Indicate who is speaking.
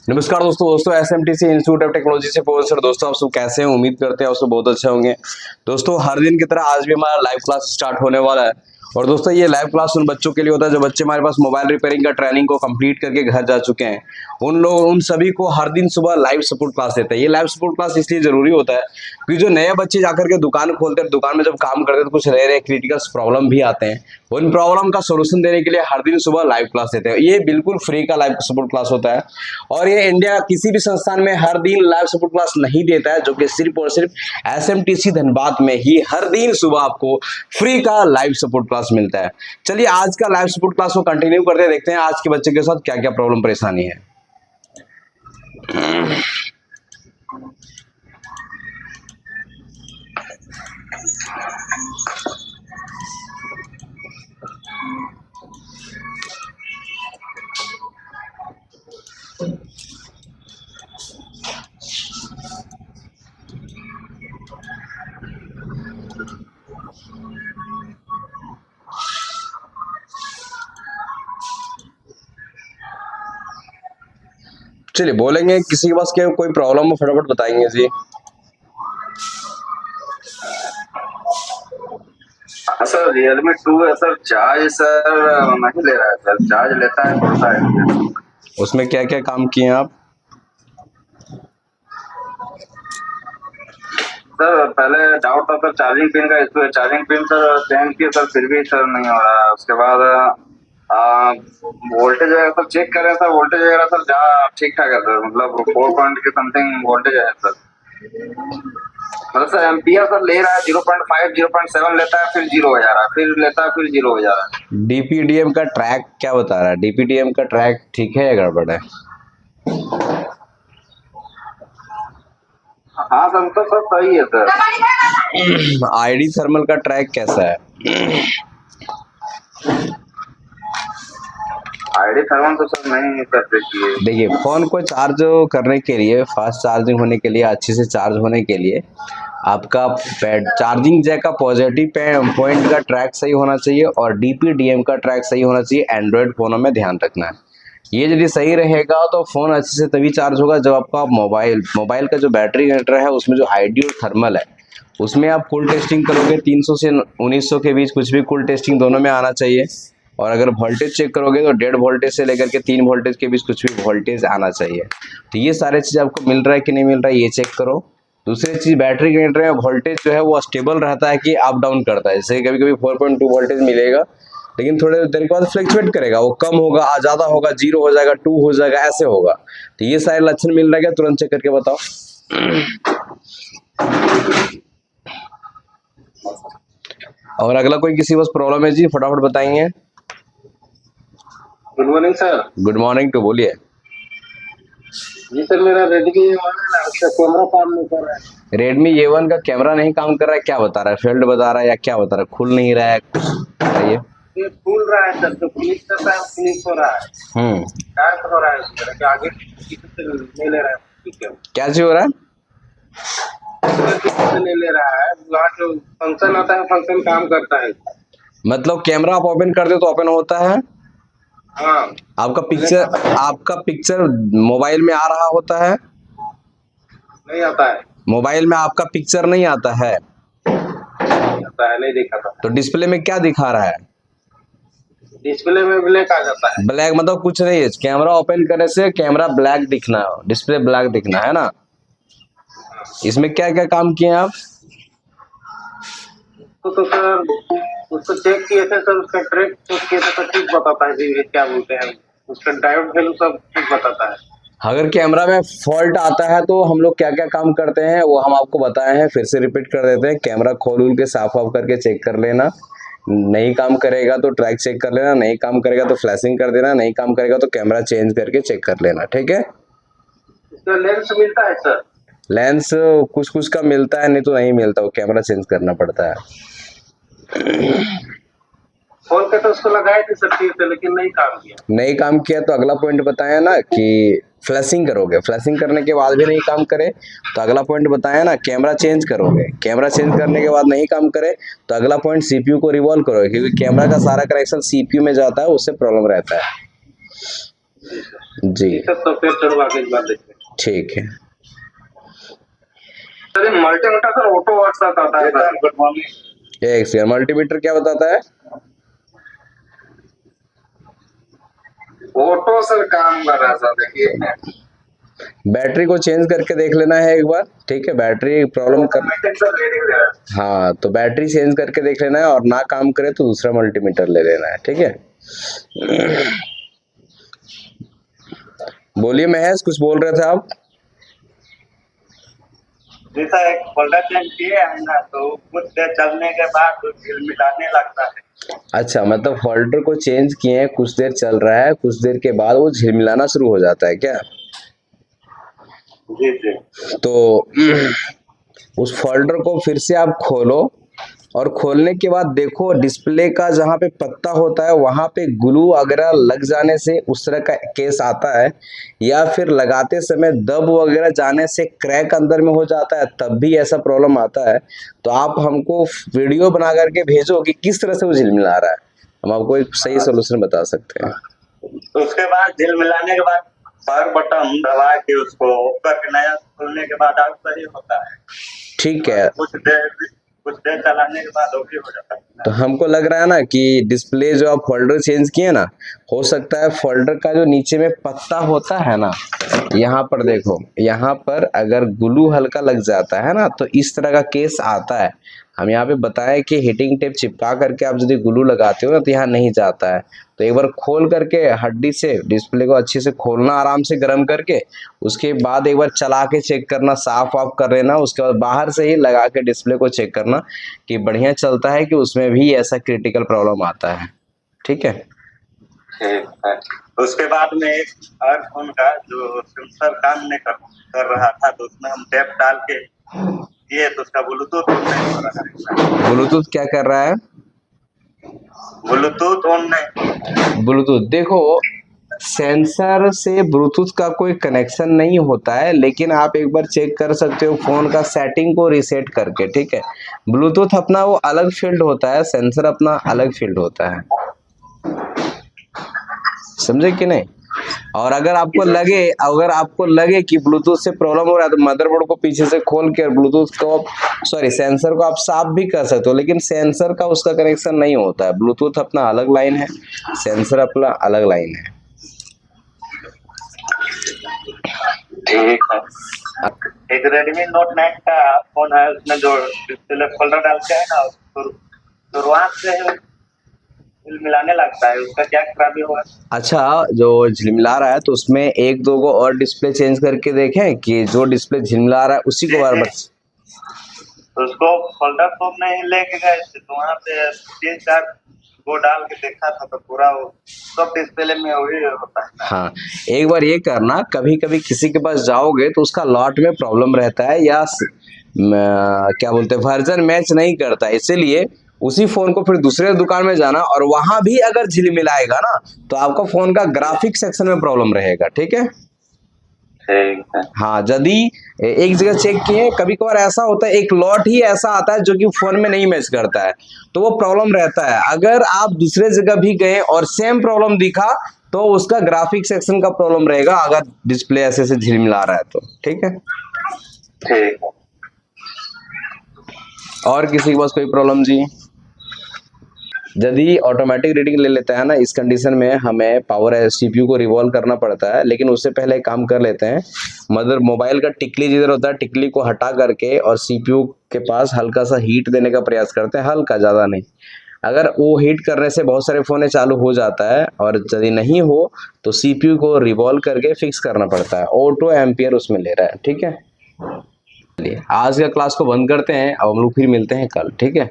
Speaker 1: नमस्कार दोस्तों एसएमटीसी institute of technology से पवन सर। दोस्तों आप सब कैसे हैं? उम्मीद करते हैं आप सब बहुत अच्छे होंगे। दोस्तों हर दिन की तरह आज भी हमारा लाइव क्लास स्टार्ट होने वाला है। और दोस्तों ये लाइव क्लास उन बच्चों के लिए होता है जो बच्चे हमारे पास मोबाइल रिपेयरिंग का ट्रेनिंग को कंप्लीट करके घर जा चुके हैं। उन सभी को हर दिन सुबह लाइव सपोर्ट क्लास देता है। ये लाइव सपोर्ट क्लास इसलिए जरूरी होता है क्योंकि जो नए बच्चे जाकर के दुकान खोलते हैं, दुकान में जब काम करते हैं तो कुछ नए नए क्रिटिकल प्रॉब्लम भी आते हैं। उन प्रॉब्लम का सोल्यूशन देने के लिए हर दिन सुबह लाइव क्लास देते हैं। ये बिल्कुल फ्री का लाइव सपोर्ट क्लास होता है और ये इंडिया किसी भी संस्थान में हर दिन लाइव सपोर्ट क्लास नहीं देता है, जो कि सिर्फ और सिर्फ एसएमटीसी धनबाद में ही हर दिन सुबह आपको फ्री का लाइव सपोर्ट क्लास मिलता है। चलिए आज का लाइव सपोर्ट क्लास को कंटिन्यू करते हैं, देखते हैं आज के बच्चे के साथ क्या क्या प्रॉब्लम परेशानी है। चलिए बोलेंगे किसी के पास क्या कोई प्रॉब्लम हो फटाफट बताएंगे जी।
Speaker 2: सर Realme 2 है सर। चार्ज सर नहीं ले रहा है सर, चार्ज लेता है थोड़ा सा।
Speaker 1: उसमें क्या क्या काम किए आप?
Speaker 2: सर पहले डाउट था सर, चार्जिंग पिन का इशू है। चार्जिंग पिन सर चेंज किया सर, फिर भी सर नहीं हो रहा है। उसके बाद वोल्टेज वगैरह सब चेक कर रहे हैं सर, वोल्टेज वगैरह सर जहाँ ठीक ठाक है सर, मतलब 4 पॉइंट के समथिंग वोल्टेज है सर। मतलब सर एम्पियर सर ले रहा है 0.5 0.7 लेता है, फिर 0 हो जा रहा है, फिर लेता है, फिर 0 हो जा रहा है।
Speaker 1: डीपीडीएम का ट्रैक क्या बता रहा है? डीपीडीएम का ट्रैक ठीक है या गड़बड़ है?
Speaker 2: हाँ सर तो सर सही है सर।
Speaker 1: आईडी थर्मल का ट्रैक कैसा है?
Speaker 2: आईडी थर्मल तो सर नहीं कर देती है।
Speaker 1: देखिए फोन को चार्ज करने के लिए, फास्ट चार्जिंग होने के लिए, अच्छे से चार्ज होने के लिए आपका चार्जिंग जैक का पॉजिटिव पॉइंट का ट्रैक सही होना चाहिए और डीपीडीएम का ट्रैक सही होना चाहिए। एंड्रॉयड फोनों में ध्यान रखना है। ये यदि सही रहेगा तो फोन अच्छे से तभी चार्ज होगा जब आपका मोबाइल का जो बैटरी कंट्रोल है उसमें जो आईडी और थर्मल है उसमें आप कूल टेस्टिंग करोगे 300 से 1900 के बीच, कुछ भी कूल टेस्टिंग दोनों में आना चाहिए। और अगर वोल्टेज चेक करोगे तो 1.5 वोल्टेज से लेकर के 3 वोल्टेज के बीच कुछ भी वोल्टेज आना चाहिए। तो ये सारे चीज़ आपको मिल रहा है कि नहीं मिल रहा है ये चेक करो। दूसरी चीज़ बैटरी कंट्रोल में वोल्टेज जो है वो स्टेबल रहता है कि अप डाउन करता है। जैसे कभी कभी 4.2 वोल्टेज मिलेगा लेकिन थोड़े देर के बाद फ्लक्चुएट करेगा, वो कम होगा, ज़्यादा होगा, 0 हो जाएगा, 2 हो जाएगा, ऐसे होगा। तो ये सारे लक्षण मिल रहा है क्या? तुरंत चेक करके बताओ। और अगला कोई किसी बस प्रॉब्लम है जी फटाफट बताएंगे।
Speaker 2: Good morning sir.
Speaker 1: Good morning टू बोलिए।
Speaker 2: जी सर मेरा रेडमी A1 है ना, उसका कैमरा काम नहीं कर रहा है।
Speaker 1: रेडमी A1 का कैमरा नहीं काम कर रहा है, क्या बता रहा है? फेल्ड बता रहा है या क्या बता रहा है? खुल नहीं रहा है, बताइए।
Speaker 2: ये खुल रहा है सर, तो क्लिक करता है क्लिक हो रहा है। डार्क हो रहा है, उस तरह के आगे किसी से नहीं ले रहा है। ठीक है,
Speaker 1: क्या चीज हो रहा है?
Speaker 2: किसी से नहीं ले रहा है। वहाँ जो फंक्शन आता है फंक्शन काम करता है।
Speaker 1: मतलब कैमरा आप ओपन कर दे तो ओपन होता है?
Speaker 2: हाँ।
Speaker 1: आपका पिक्चर मोबाइल में आ रहा होता है?
Speaker 2: नहीं आता है।
Speaker 1: मोबाइल में आपका पिक्चर नहीं आता है?
Speaker 2: आता है, नहीं दिखाता।
Speaker 1: तो डिस्प्ले में क्या दिखा रहा है?
Speaker 2: डिस्प्ले में ब्लैक आ जाता है।
Speaker 1: ब्लैक मतलब कुछ नहीं है, कैमरा ओपन करने से कैमरा ब्लैक दिखना है, डिस्प्ले ब्लैक दिखना है ना। इसमें क्या क्या काम किए आप?
Speaker 2: तो सर उसको चेक किए थे सर, उसका ट्रैक चेक किए थे, सब ठीक बताता है जी, क्या बोलते हैं उसका डायोड वैल्यू सब ठीक बताता है।
Speaker 1: अगर कैमरा में फॉल्ट आता है तो हम लोग क्या क्या काम करते हैं वो हम आपको बताए हैं, फिर से रिपीट कर देते हैं। कैमरा खोल उल के साफ ऑफ करके चेक कर लेना। नहीं काम करेगा तो ट्रैक चेक कर लेना, नहीं काम करेगा तो फ्लैशिंग कर देना, नहीं काम करेगा तो कैमरा चेंज करके चेक कर लेना। ठीक है।
Speaker 2: इसका लेंस मिलता है सर?
Speaker 1: लेंस कुछ कुछ का मिलता है, नहीं तो नहीं मिलता, वो कैमरा चेंज करना पड़ता है।
Speaker 2: फोन के तो उसको लगाए थे सर ठीक है, लेकिन नहीं काम किया।
Speaker 1: तो अगला पॉइंट बताया ना कि फ्लैशिंग करोगे, फ्लैशिंग करने के बाद भी नहीं काम करे तो अगला पॉइंट बताया ना कैमरा चेंज करोगे, कैमरा चेंज करने के बाद नहीं काम करे तो अगला पॉइंट सीपीयू को रिवॉल्व करोगे, क्योंकि कैमरा का सारा कनेक्शन सीपीयू में जाता है, उससे प्रॉब्लम रहता है। जी
Speaker 2: ठीक है, तो फिर चलो आगे इस बार देखते हैं।
Speaker 1: ठीक है।
Speaker 2: सर ये मल्टीमीटर सर ऑटो व्हाट्सएप आता है सर। Good morning.
Speaker 1: एक सेकंड, मल्टीमीटर क्या बताता है?
Speaker 2: ऑटो सर काम कर रहा है सर, देखिए।
Speaker 1: बैटरी को चेंज करके देख लेना है एक बार, ठीक है? बैटरी प्रॉब्लम कर,
Speaker 2: ऑटोमेटिक सर रीडिंग दे रहा है।
Speaker 1: हाँ तो बैटरी चेंज करके देख लेना है, और ना काम करे तो दूसरा मल्टीमीटर ले लेना है, ठीक है? बोलिए महेश, कुछ बोल रहे थे आप?
Speaker 2: जी सर, एक फोल्डर चेंज किए हैं ना, तो कुछ देर चलने के बाद तो झिलमिलाने लगता है।
Speaker 1: अच्छा, मतलब फोल्डर को चेंज किए हैं, कुछ देर चल रहा है, कुछ देर के बाद वो झिलमिलाना शुरू हो जाता है क्या?
Speaker 2: जी जी।
Speaker 1: तो उस फोल्डर को फिर से आप खोलो, और खोलने के बाद देखो डिस्प्ले का जहाँ पे पत्ता होता है वहां पे ग्लू वगैरह लग जाने से उस तरह का केस आता है, या फिर लगाते समय दब वगैरह जाने से क्रैक अंदर में हो जाता है, तब भी ऐसा प्रॉब्लम आता है। तो आप हमको वीडियो बना करके भेजो कि किस तरह से वो झिलमिला रहा है, हम आपको एक सही सोल्यूशन बता सकते हैं।
Speaker 2: तो उसके बाद झिलमिलाने के बाद पावर बटन दबा के उसको करके नया खोलने के बाद आप सही होता है।
Speaker 1: ठीक है,
Speaker 2: कुछ देर चलाने के बाद ओके हो जाता है।
Speaker 1: तो हमको लग रहा है ना कि डिस्प्ले जो आप फोल्डर चेंज किए ना, हो सकता है फोल्डर का जो नीचे में पत्ता होता है ना, यहाँ पर देखो, यहाँ पर अगर ग्लू हल्का लग जाता है ना तो इस तरह का केस आता है। हम यहाँ पे बताएं कि हीटिंग टेप चिपका करके आप यदि ग्लू लगाते हो ना तो यहाँ नहीं जाता है। तो एक बार खोल करके हड्डी से डिस्प्ले को अच्छे से खोलना, आराम से गर्म करके, उसके बाद एक बार चला के चेक करना, साफ वाफ कर लेना, उसके बाद बाहर से ही लगा के डिस्प्ले को चेक करना कि बढ़िया चलता है कि उसमें भी ऐसा क्रिटिकल प्रॉब्लम आता है, ठीक है?
Speaker 2: ठीक है। उसके बाद में एक फोन का जो सेंसर काम नहीं कर रहा था, तो उसमें हम टेप डाल के किए तो उसका ब्लूटूथ ऑन नहीं हो रहा है।
Speaker 1: ब्लूटूथ क्या कर रहा है?
Speaker 2: ब्लूटूथ ऑन नहीं।
Speaker 1: ब्लूटूथ देखो, सेंसर से ब्लूटूथ का कोई कनेक्शन नहीं होता है, लेकिन आप एक बार चेक कर सकते हो फोन का सेटिंग को रीसेट करके, ठीक है? ब्लूटूथ अपना वो अलग फील्ड होता है, सेंसर अपना अलग फील्ड होता है, समझे कि नहीं? और अगर आपको लगे कि ब्लूटूथ से प्रॉब्लम हो रहा है तो मदरबोर्ड को पीछे से खोल के ब्लूटूथ को, सॉरी सेंसर को आप साफ भी कर सकते हो, लेकिन सेंसर का उसका कनेक्शन नहीं होता है। ब्लूटूथ अपना अलग लाइन है, सेंसर अपना अलग लाइन है।
Speaker 2: ठीक है। एक Redmi Note 9 का फोन है, उसमें जो डिस्प्ले फोल्डर डालते हैं ना, तो वहां से मिलाने लगता है, उसका क्या खराबी हुआ?
Speaker 1: अच्छा, जो झिलमिला रहा है तो उसमें एक दो को और डिस्प्ले चेंज करके देखें कि जो डिस्प्ले झिलमिला रहा है उसी को बार बार।
Speaker 2: उसको फोल्डर तो नहीं लेके गए थे, तो वहाँ पे 3-4 वो डाल के देखा था, तो पूरा वो सब डिस्प्ले में वही होता है।
Speaker 1: हाँ, एक बार ये करना, कभी कभी किसी के पास जाओगे तो उसका लॉट में प्रॉब्लम रहता है, या क्या बोलते हैं, वर्जन मैच नहीं करता है, इसीलिए उसी फोन को फिर दूसरे दुकान में जाना, और वहां भी अगर झिलमिलाएगा ना तो आपका फोन का ग्राफिक सेक्शन में प्रॉब्लम रहेगा, ठीक है?
Speaker 2: ठीक है।
Speaker 1: हाँ, यदि एक जगह चेक किए, कभी कभार ऐसा होता है एक लॉट ही ऐसा आता है जो कि फोन में नहीं मैच करता है, तो वो प्रॉब्लम रहता है। अगर आप दूसरे जगह भी गए और सेम प्रॉब्लम दिखा तो उसका ग्राफिक सेक्शन का प्रॉब्लम रहेगा, अगर डिस्प्ले ऐसे से झिलमिला रहा है तो, ठीक है?
Speaker 2: ठीक है।
Speaker 1: और किसी के पास कोई प्रॉब्लम जी? यदि ऑटोमेटिक रीडिंग ले लेता है ना, इस कंडीशन में हमें पावर सीपीयू को रिवॉल्व करना पड़ता है, लेकिन उससे पहले एक काम कर लेते हैं। मोबाइल का टिकली जिधर होता है, टिकली को हटा करके और सीपीयू के पास हल्का सा हीट देने का प्रयास करते हैं, हल्का, ज़्यादा नहीं। अगर वो हीट करने से बहुत सारे फ़ोन चालू हो जाता है, और यदि नहीं हो तो सीपीयू को रिवॉल्व करके फिक्स करना पड़ता है। ऑटो एम्पियर उसमें ले रहा है, ठीक है? चलिए आज का क्लास को बंद करते हैं, अब हम लोग फिर मिलते हैं कल, ठीक है?